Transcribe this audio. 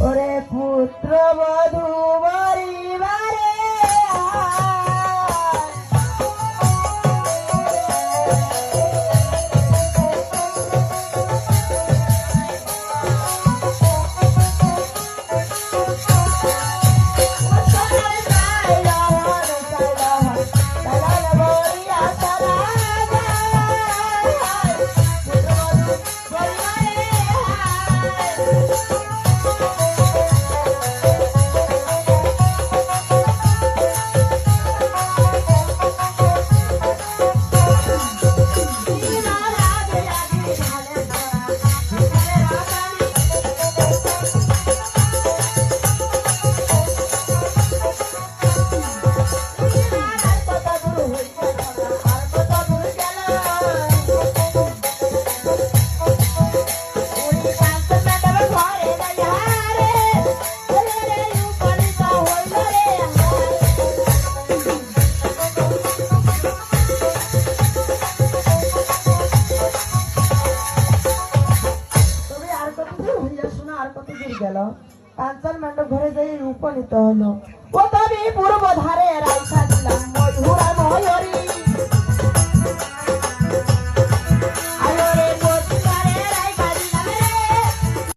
ওরে পুত্র বধূ বাড়ি গেল কাঞ্চন মণ্ডপ ঘরে যাই উপনীত হলো ও তবে পূর্ব ধারে রাইখা দিলাম